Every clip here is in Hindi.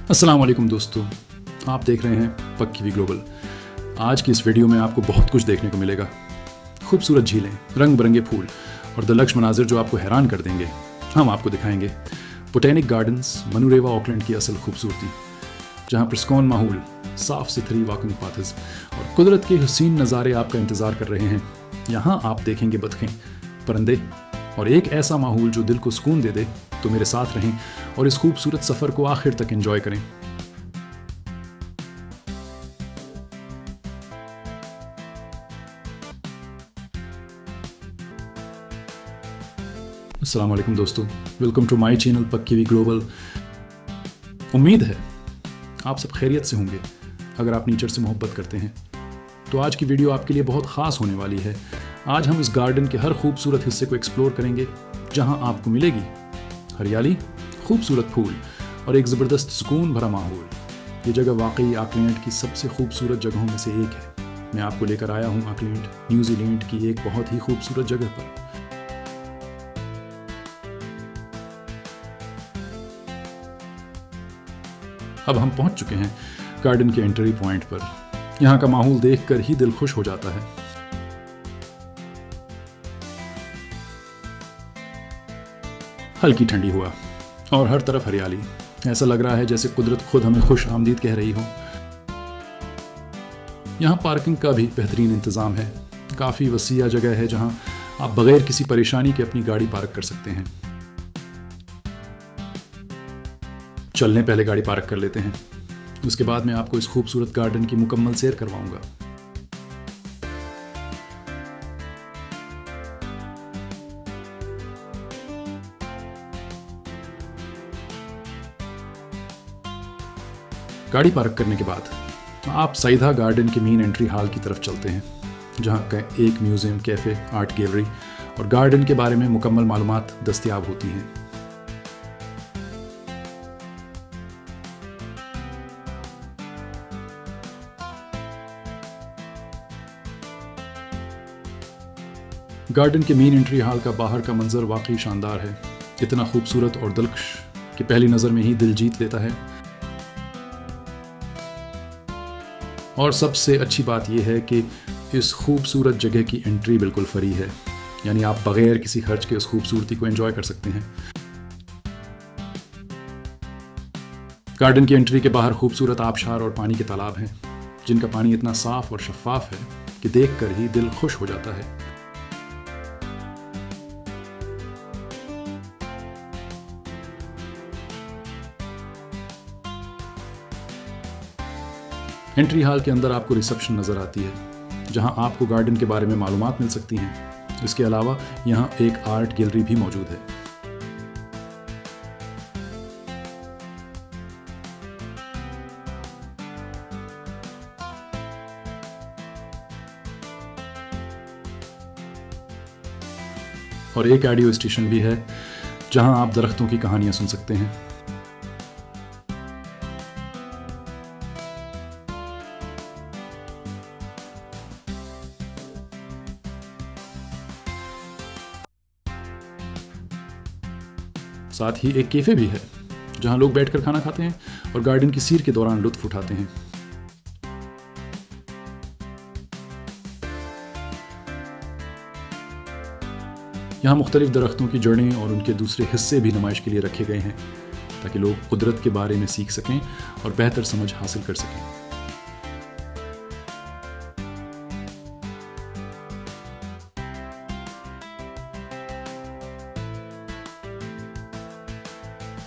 अस्सलाम वालेकुम दोस्तों, आप देख रहे हैं पक्की वी ग्लोबल। आज की इस वीडियो में आपको बहुत कुछ देखने को मिलेगा। खूबसूरत झीलें, रंग बिरंगे फूल और दिलकश मनाजिर जो आपको हैरान कर देंगे, हम आपको दिखाएंगे। बोटेनिक गार्डन्स, मनुरेवा ऑकलैंड की असल खूबसूरती, जहाँ प्रस्कॉन माहौल, साफ सुथरी वॉकिंग पाथ्स और कुदरत के हुसीन नज़ारे आपका इंतज़ार कर रहे हैं। यहाँ आप देखेंगे बतखें, परिंदे और एक ऐसा माहौल जो दिल को सुकून दे दे। तो मेरे साथ रहें और इस खूबसूरत सफ़र को आखिर तक एंजॉय करें। अस्सलाम वालेकुम दोस्तों, वेलकम टू माय चैनल पक्की वी ग्लोबल। उम्मीद है आप सब खैरियत से होंगे। अगर आप नेचर से मोहब्बत करते हैं तो आज की वीडियो आपके लिए बहुत ख़ास होने वाली है। आज हम इस गार्डन के हर खूबसूरत हिस्से को एक्सप्लोर करेंगे, जहां आपको मिलेगी हरियाली, खूबसूरत फूल और एक ज़बरदस्त सुकून भरा माहौल। ये जगह वाकई ऑकलैंड की सबसे खूबसूरत जगहों में से एक है। मैं आपको लेकर आया हूँ ऑकलैंड, न्यूजीलैंड की एक बहुत ही खूबसूरत जगह पर। अब हम पहुंच चुके हैं गार्डन के एंट्री पॉइंट पर। यहाँ का माहौल देखकर ही दिल खुश हो जाता है। हल्की ठंडी हवा और हर तरफ हरियाली। ऐसा लग रहा है जैसे कुदरत खुद हमें खुश आमदीद कह रही हो। यहाँ पार्किंग का भी बेहतरीन इंतज़ाम है। काफ़ी वसीया जगह है जहाँ आप बगैर किसी परेशानी के अपनी गाड़ी पार्क कर सकते हैं। चलने पहले गाड़ी पार्क कर लेते हैं, उसके बाद मैं आपको इस खूबसूरत गार्डन की मुकम्मल सैर करवाऊंगा। गाड़ी पार्क करने के बाद आप सीधा गार्डन के मेन एंट्री हॉल की तरफ चलते हैं, जहां का एक म्यूजियम, कैफ़े, आर्ट गैलरी और गार्डन के बारे में मुकम्मल मालूमात दस्तयाब होती हैं। गार्डन के मेन एंट्री हॉल का बाहर का मंजर वाकई शानदार है। इतना खूबसूरत और दिलकश कि पहली नज़र में ही दिल जीत लेता है। और सबसे अच्छी बात यह है कि इस खूबसूरत जगह की एंट्री बिल्कुल फ्री है, यानी आप बगैर किसी खर्च के उस खूबसूरती को एंजॉय कर सकते हैं। गार्डन की एंट्री के बाहर खूबसूरत आबशार और पानी के तालाब हैं, जिनका पानी इतना साफ और शफाफ है कि देखकर ही दिल खुश हो जाता है। एंट्री हॉल के अंदर आपको रिसेप्शन नज़र आती है, जहां आपको गार्डन के बारे में मालूमात मिल सकती हैं। इसके अलावा यहां एक आर्ट गैलरी भी मौजूद है। और एक ऑडियो स्टेशन भी है, जहां आप दरख्तों की कहानियां सुन सकते हैं। साथ ही एक कैफ़े भी है, जहां लोग बैठकर खाना खाते हैं और गार्डन की सैर के दौरान लुत्फ उठाते हैं। यहाँ मुख्तलिफ दरख्तों की जड़ें और उनके दूसरे हिस्से भी नुमाइश के लिए रखे गए हैं, ताकि लोग कुदरत के बारे में सीख सकें और बेहतर समझ हासिल कर सकें।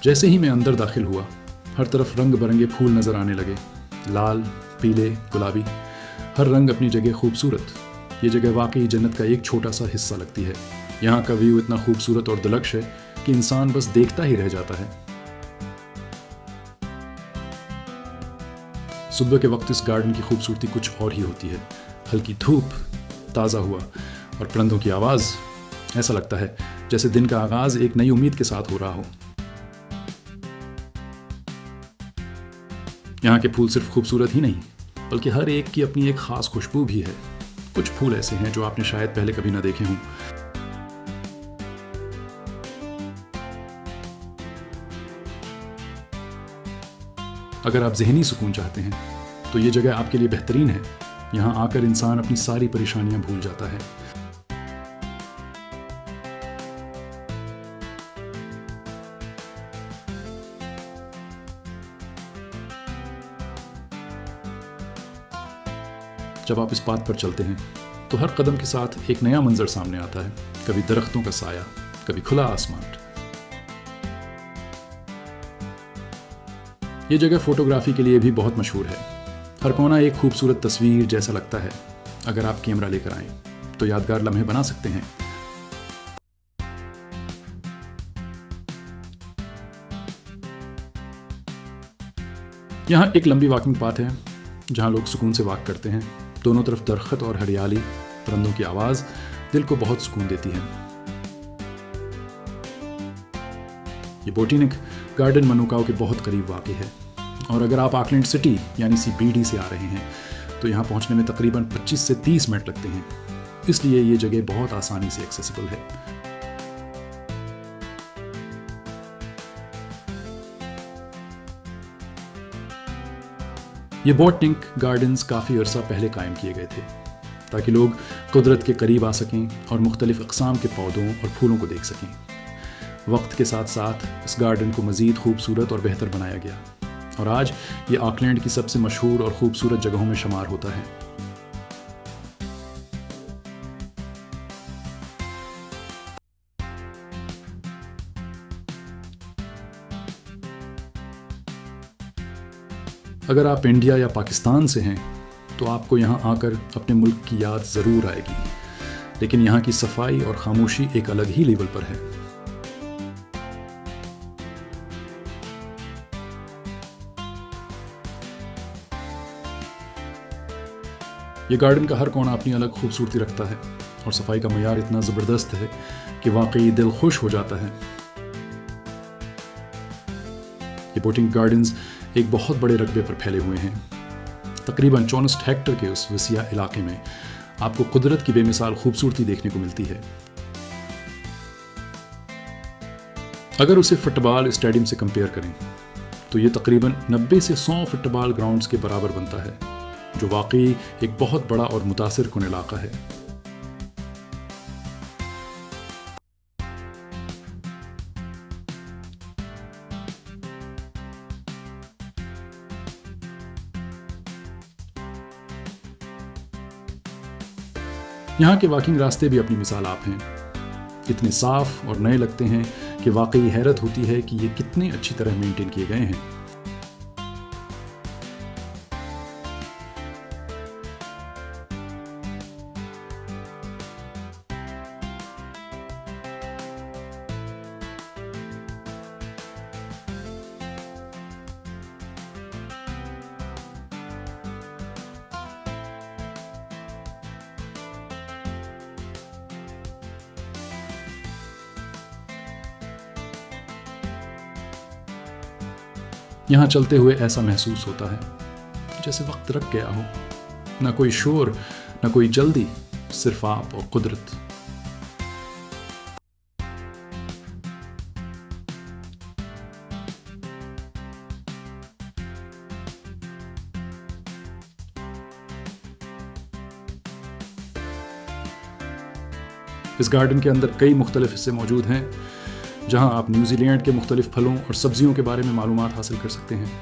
जैसे ही मैं अंदर दाखिल हुआ, हर तरफ रंग बिरंगे फूल नज़र आने लगे। लाल, पीले, गुलाबी, हर रंग अपनी जगह खूबसूरत। ये जगह वाकई जन्नत का एक छोटा सा हिस्सा लगती है। यहाँ का व्यू इतना खूबसूरत और दिलकश है कि इंसान बस देखता ही रह जाता है। सुबह के वक्त इस गार्डन की खूबसूरती कुछ और ही होती है। हल्की धूप, ताज़ा हुआ और परिंदों की आवाज़, ऐसा लगता है जैसे दिन का आगाज़ एक नई उम्मीद के साथ हो रहा हो। यहाँ के फूल सिर्फ खूबसूरत ही नहीं, बल्कि हर एक की अपनी एक ख़ास खुशबू भी है। कुछ फूल ऐसे हैं जो आपने शायद पहले कभी ना देखे हों। अगर आप जहनी सुकून चाहते हैं तो ये जगह आपके लिए बेहतरीन है। यहाँ आकर इंसान अपनी सारी परेशानियां भूल जाता है। जब आप इस पाथ पर चलते हैं तो हर कदम के साथ एक नया मंजर सामने आता है। कभी दरख्तों का साया, कभी खुला आसमान। ये जगह फोटोग्राफी के लिए भी बहुत मशहूर है। हर कोना एक खूबसूरत तस्वीर जैसा लगता है। अगर आप कैमरा लेकर आएं तो यादगार लम्हे बना सकते हैं। यहाँ एक लंबी वॉकिंग पाथ है जहाँ लोग सुकून से वॉक करते हैं। दोनों तरफ दरख्त और हरियाली, परिंदों की आवाज़ दिल को बहुत सुकून देती है। ये बोटेनिक गार्डन मनुकाओ के बहुत करीब वाक़ई है और अगर आप ऑकलैंड सिटी यानी CBD से आ रहे हैं तो यहाँ पहुँचने में तकरीबन 25 से 30 मिनट लगते हैं। इसलिए ये जगह बहुत आसानी से एक्सेसिबल है। ये बोटेनिक गार्डन्स काफ़ी अरसा पहले कायम किए गए थे ताकि लोग कुदरत के करीब आ सकें और मुख्तलिफ अक़साम के पौधों और फूलों को देख सकें। वक्त के साथ साथ इस गार्डन को मज़ीद खूबसूरत और बेहतर बनाया गया और आज ये ऑकलैंड की सबसे मशहूर और ख़ूबसूरत जगहों में शुमार होता है। अगर आप इंडिया या पाकिस्तान से हैं तो आपको यहाँ आकर अपने मुल्क की याद ज़रूर आएगी, लेकिन यहाँ की सफाई और खामोशी एक अलग ही लेवल पर है। ये गार्डन का हर कोना अपनी अलग खूबसूरती रखता है और सफाई का मयार इतना ज़बरदस्त है कि वाकई दिल खुश हो जाता है। ये बोटेनिक गार्डन्स एक बहुत बड़े रकबे पर फैले हुए हैं। तकरीबन 64 हेक्टेयर के उस वसीआ इलाके में आपको कुदरत की बेमिसाल खूबसूरती देखने को मिलती है। अगर उसे फुटबॉल स्टेडियम से कंपेयर करें तो ये तकरीबन 90 से 100 फुटबॉल ग्राउंड्स के बराबर बनता है, जो वाकई एक बहुत बड़ा और मुतासिर कुन इलाका है। यहाँ के वॉकिंग रास्ते भी अपनी मिसाल आप हैं। इतने साफ और नए लगते हैं कि वाकई हैरत होती है कि ये कितने अच्छी तरह मेंटेन किए गए हैं। यहाँ चलते हुए ऐसा महसूस होता है जैसे वक्त रुक गया हो। ना कोई शोर, ना कोई जल्दी, सिर्फ आप और कुदरत। इस गार्डन के अंदर कई मुख्तलिफ हिस्से मौजूद हैं जहां आप न्यूजीलैंड के मुख्तलिफ फलों और सब्जियों के बारे में मालूमात हासिल कर सकते हैं।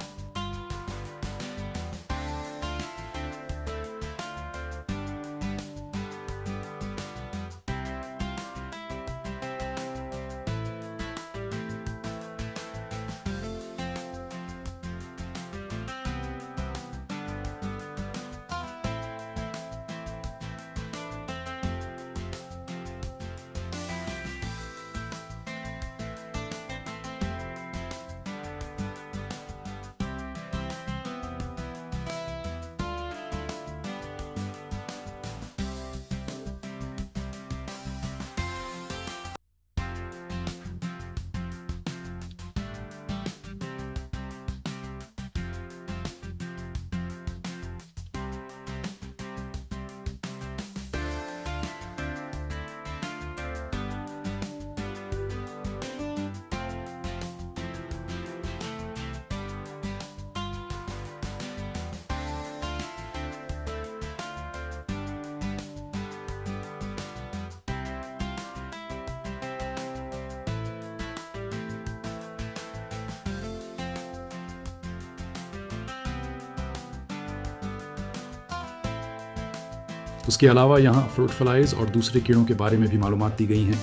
उसके अलावा यहाँ फ्रूट फ्लाइज और दूसरे कीड़ों के बारे में भी मालूमात दी गई हैं,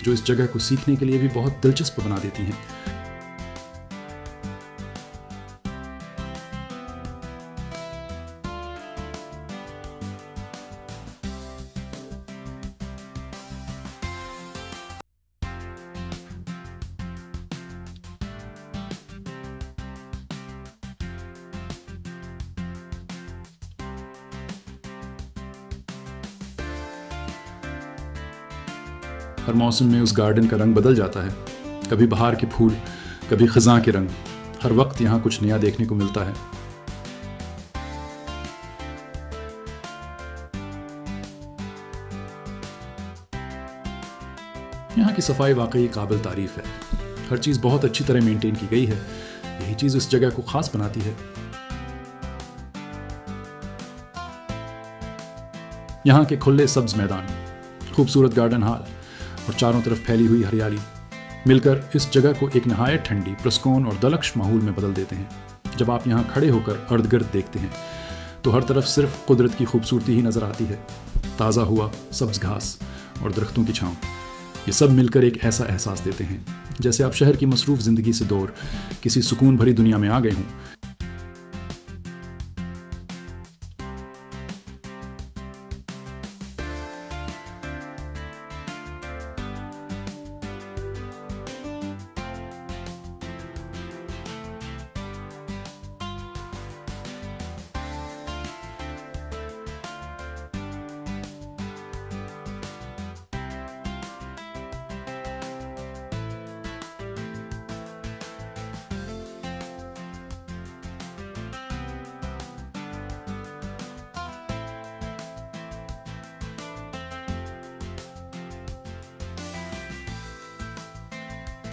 जो इस जगह को सीखने के लिए भी बहुत दिलचस्प बना देती हैं। हर मौसम में उस गार्डन का रंग बदल जाता है, कभी बहार के फूल, कभी खज़ां के रंग। हर वक्त यहाँ कुछ नया देखने को मिलता है। यहाँ की सफाई वाकई काबिल तारीफ है। हर चीज़ बहुत अच्छी तरह मेंटेन की गई है। यही चीज़ इस जगह को खास बनाती है। यहाँ के खुले सब्ज मैदान, खूबसूरत गार्डन हॉल और चारों तरफ फैली हुई हरियाली मिलकर इस जगह को एक नहायत ठंडी, पुरस्कून और दिलकश माहौल में बदल देते हैं। जब आप यहाँ खड़े होकर इर्द गिर्द देखते हैं तो हर तरफ सिर्फ कुदरत की खूबसूरती ही नजर आती है। ताज़ा हुआ सब्ज घास और दरख्तों की छांव, ये सब मिलकर एक ऐसा एहसास देते हैं जैसे आप शहर की मसरूफ जिंदगी से दूर किसी सुकून भरी दुनिया में आ गए हों।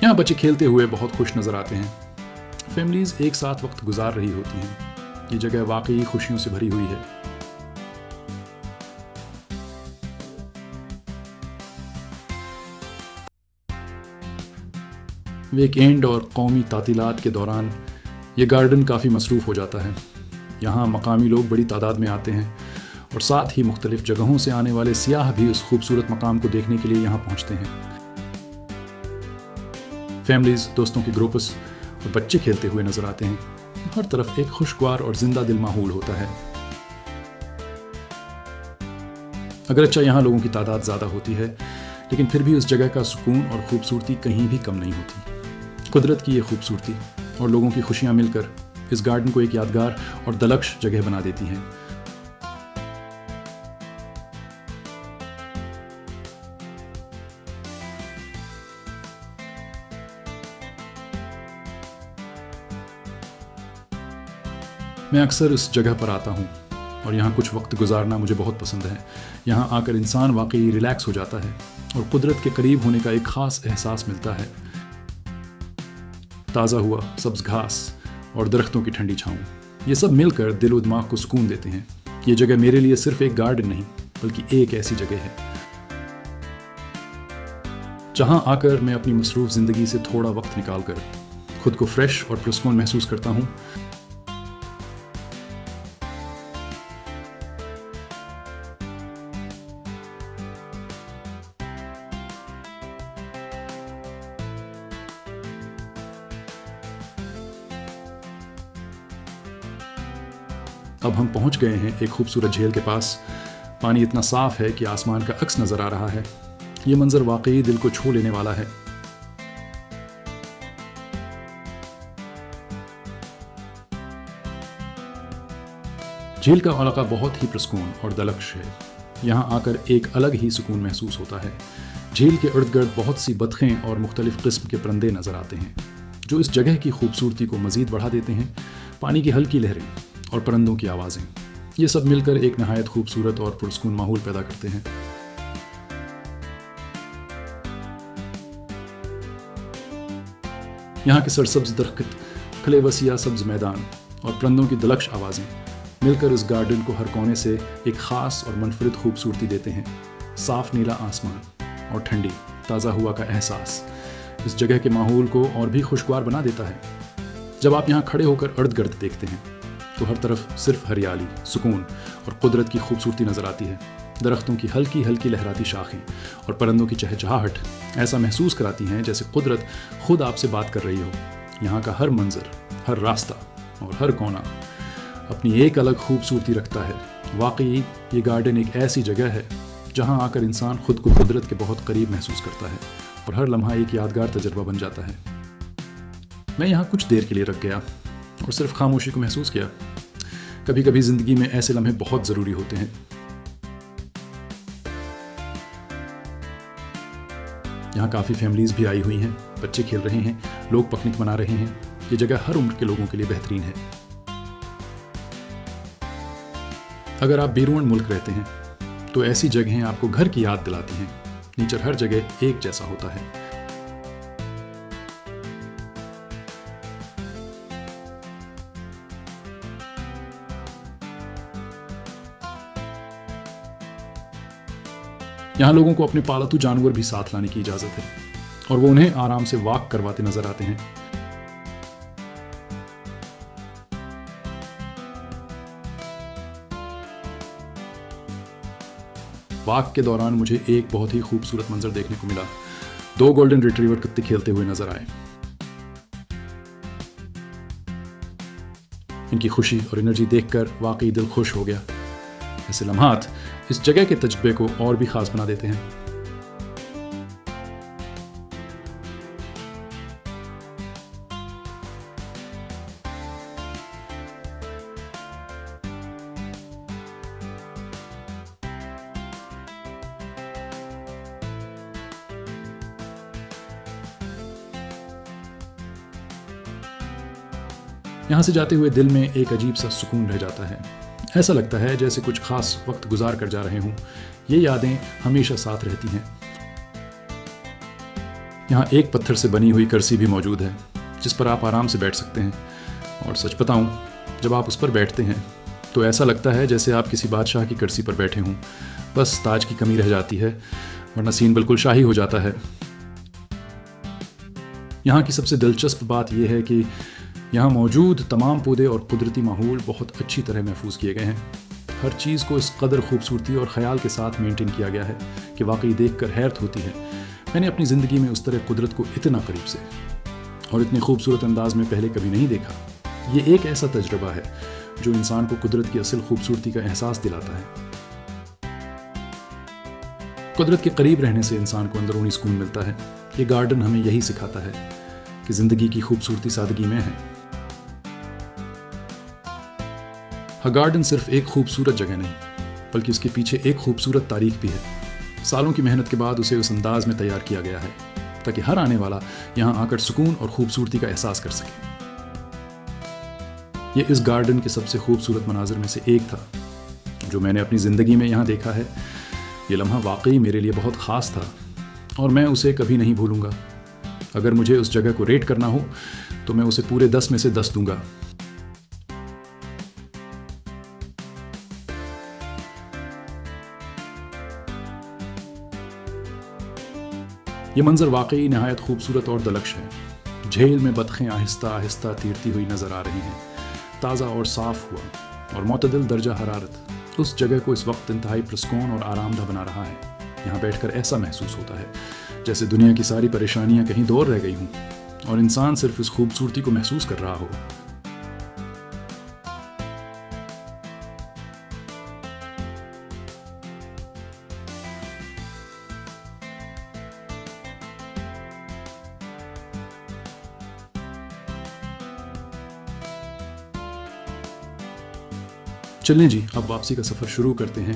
यहाँ बच्चे खेलते हुए बहुत खुश नजर आते हैं। फैमिलीज एक साथ वक्त गुजार रही होती हैं। ये जगह वाकई खुशियों से भरी हुई है। वीकेंड और कौमी तातीलात के दौरान ये गार्डन काफ़ी मसरूफ़ हो जाता है। यहाँ मकामी लोग बड़ी तादाद में आते हैं और साथ ही मुख्तलिफ जगहों से आने वाले सियाह भी उस खूबसूरत मकाम को देखने के लिए यहाँ पहुँचते हैं। फैमिलीज, दोस्तों के ग्रुप्स और बच्चे खेलते हुए नजर आते हैं। हर तरफ एक खुशगवार और जिंदा दिल माहौल होता है। अगरचे यहाँ लोगों की तादाद ज़्यादा होती है, लेकिन फिर भी उस जगह का सुकून और खूबसूरती कहीं भी कम नहीं होती। कुदरत की ये खूबसूरती और लोगों की खुशियाँ मिलकर इस गार्डन को एक यादगार और दिलकश जगह बना देती हैं। मैं अक्सर इस जगह पर आता हूँ और यहाँ कुछ वक्त गुजारना मुझे बहुत पसंद है। यहाँ आकर इंसान वाकई रिलैक्स हो जाता है और कुदरत के करीब होने का एक ख़ास एहसास मिलता है। ताज़ा हुआ सब्ज घास और दरख्तों की ठंडी छाँव, ये सब मिलकर दिल और दिमाग को सुकून देते हैं। ये जगह मेरे लिए सिर्फ एक गार्डन नहीं, बल्कि एक ऐसी जगह है जहाँ आकर मैं अपनी मसरूफ़ ज़िंदगी से थोड़ा वक्त निकाल कर खुद को फ्रेश और पुरस्कून महसूस करता हूँ। अब हम पहुंच गए हैं एक खूबसूरत झील के पास। पानी इतना साफ है कि आसमान का अक्स नजर आ रहा है। ये मंजर वाकई दिल को छू लेने वाला है। झील का इलाका बहुत ही पुरस्कून और दिलकश है। यहाँ आकर एक अलग ही सुकून महसूस होता है। झील के इर्द गिर्द बहुत सी बतखें और मुख्तलिफ किस्म के परिंदे नजर आते हैं, जो इस जगह की खूबसूरती को मजीद बढ़ा देते हैं। पानी की हल्की लहरें और परिंदों की आवाज़ें, ये सब मिलकर एक नहायत खूबसूरत और पुरस्कून माहौल पैदा करते हैं। यहाँ के सरसब्ज दरख्त, खुले वसिया सब्ज मैदान और परिंदों की दिलकश आवाज़ें मिलकर इस गार्डन को हर कोने से एक ख़ास और मुनफरिद खूबसूरती देते हैं। साफ नीला आसमान और ठंडी ताज़ा हुआ का एहसास इस जगह के माहौल को और भी खुशगवार बना देता है। जब आप यहाँ खड़े होकर इर्द गिर्द देखते हैं तो हर तरफ सिर्फ हरियाली, सुकून और कुदरत की खूबसूरती नज़र आती है। दरख्तों की हल्की हल्की लहराती शाखें और परिंदों की चहचहाहट ऐसा महसूस कराती हैं जैसे कुदरत खुद आपसे बात कर रही हो। यहाँ का हर मंजर, हर रास्ता और हर कोना अपनी एक अलग खूबसूरती रखता है। वाकई ये गार्डन एक ऐसी जगह है जहाँ आकर इंसान खुद को कुदरत के बहुत करीब महसूस करता है और हर लम्हा एक यादगार तजुर्बा बन जाता है। मैं यहाँ कुछ देर के लिए रुक गया और सिर्फ खामोशी को महसूस किया। कभी कभी ज़िंदगी में ऐसे लम्हे बहुत ज़रूरी होते हैं। यहाँ काफ़ी फैमिलीज़ भी आई हुई हैं, बच्चे खेल रहे हैं, लोग पिकनिक मना रहे हैं। ये जगह हर उम्र के लोगों के लिए बेहतरीन है। अगर आप बैरून मुल्क रहते हैं तो ऐसी जगहें आपको घर की याद दिलाती हैं। नेचर हर जगह एक जैसा होता है। यहाँ लोगों को अपने पालतू जानवर भी साथ लाने की इजाजत है और वो उन्हें आराम से वॉक करवाते नजर आते हैं। वॉक के दौरान मुझे एक बहुत ही खूबसूरत मंजर देखने को मिला। 2 गोल्डन रिट्रीवर कुत्ते खेलते हुए नजर आए। इनकी खुशी और एनर्जी देखकर वाकई दिल खुश हो गया। ऐसे लम्हात इस जगह के तजुर्बे को और भी खास बना देते हैं। यहाँ से जाते हुए दिल में एक अजीब सा सुकून रह जाता है। ऐसा लगता है जैसे कुछ खास वक्त गुजार कर जा रहे हूँ। ये यादें हमेशा साथ रहती हैं। यहाँ एक पत्थर से बनी हुई कुर्सी भी मौजूद है जिस पर आप आराम से बैठ सकते हैं। और सच बताऊँ, जब आप उस पर बैठते हैं तो ऐसा लगता है जैसे आप किसी बादशाह की कुर्सी पर बैठे हों। बस ताज की कमी रह जाती है, वरना सीन बिल्कुल शाही हो जाता है। यहाँ की सबसे दिलचस्प बात यह है कि यहाँ मौजूद तमाम पौधे और कुदरती माहौल बहुत अच्छी तरह महफूज किए गए हैं। हर चीज़ को इस कदर खूबसूरती और ख्याल के साथ मेंटेन किया गया है कि वाकई देखकर हैरत होती है। मैंने अपनी ज़िंदगी में उस तरह कुदरत को इतना करीब से और इतने खूबसूरत अंदाज में पहले कभी नहीं देखा। ये एक ऐसा तजुर्बा है जो इंसान को कुदरत की असल खूबसूरती का एहसास दिलाता है। कुदरत के करीब रहने से इंसान को अंदरूनी सुकून मिलता है। ये गार्डन हमें यही सिखाता है कि ज़िंदगी की खूबसूरती सादगी में है। गार्डन सिर्फ एक खूबसूरत जगह नहीं, बल्कि उसके पीछे एक खूबसूरत तारीख भी है। सालों की मेहनत के बाद उसे उस अंदाज में तैयार किया गया है ताकि हर आने वाला यहाँ आकर सुकून और खूबसूरती का एहसास कर सके। ये इस गार्डन के सबसे खूबसूरत मनाजिर में से एक था जो मैंने अपनी ज़िंदगी में यहाँ देखा है। ये लम्हा वाकई मेरे लिए बहुत ख़ास था और मैं उसे कभी नहीं भूलूंगा। अगर मुझे उस जगह को रेट करना हो तो मैं उसे पूरे 10 में से 10 दूंगा। ये मंजर वाकई नहायत खूबसूरत और दलक्ष है। झील में बतखें आहिस्ता आहिस्ता तैरती हुई नजर आ रही हैं। ताज़ा और साफ हुआ और मुतदिल दर्जा हरारत उस जगह को इस वक्त इंतहाई पुरस्कून और आरामदा बना रहा है। यहाँ बैठकर ऐसा महसूस होता है जैसे दुनिया की सारी परेशानियाँ कहीं दूर रह गई हों और इंसान सिर्फ इस खूबसूरती को महसूस कर रहा हो। चलें जी, अब वापसी का सफ़र शुरू करते हैं।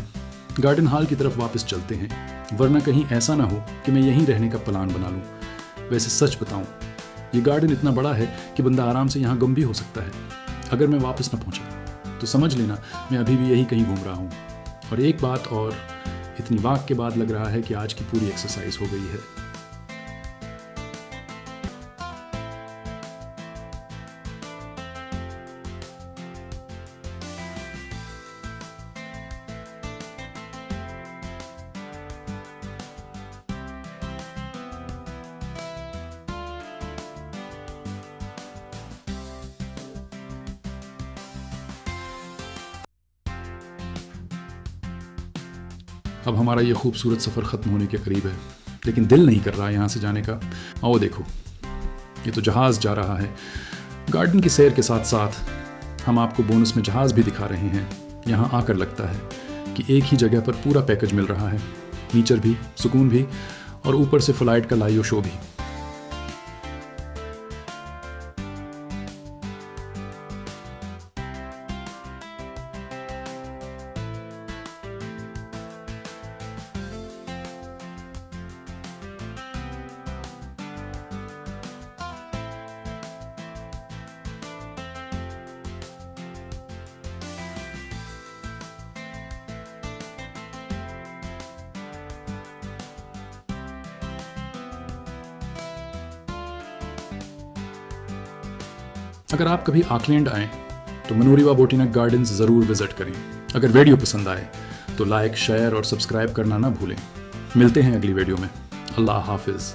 गार्डन हॉल की तरफ वापस चलते हैं, वरना कहीं ऐसा ना हो कि मैं यहीं रहने का प्लान बना लूँ। वैसे सच बताऊँ, ये गार्डन इतना बड़ा है कि बंदा आराम से यहाँ गुम भी हो सकता है। अगर मैं वापस ना पहुँचा तो समझ लेना मैं अभी भी यही कहीं घूम रहा हूँ। और एक बात और, इतनी वॉक के बाद लग रहा है कि आज की पूरी एक्सरसाइज हो गई है। अब हमारा ये खूबसूरत सफ़र ख़त्म होने के करीब है, लेकिन दिल नहीं कर रहा यहाँ से जाने का। आओ देखो, ये तो जहाज़ जा रहा है। गार्डन की सैर के साथ साथ हम आपको बोनस में जहाज़ भी दिखा रहे हैं। यहाँ आकर लगता है कि एक ही जगह पर पूरा पैकेज मिल रहा है, नेचर भी, सुकून भी और ऊपर से फ्लाइट का लाइव शो भी। अगर आप कभी ऑकलैंड आएँ तो मनोरीवा बोटिनक गार्डन्स ज़रूर विज़िट करें। अगर वीडियो पसंद आए तो लाइक, शेयर और सब्सक्राइब करना ना भूलें। मिलते हैं अगली वीडियो में। अल्लाह हाफिज़।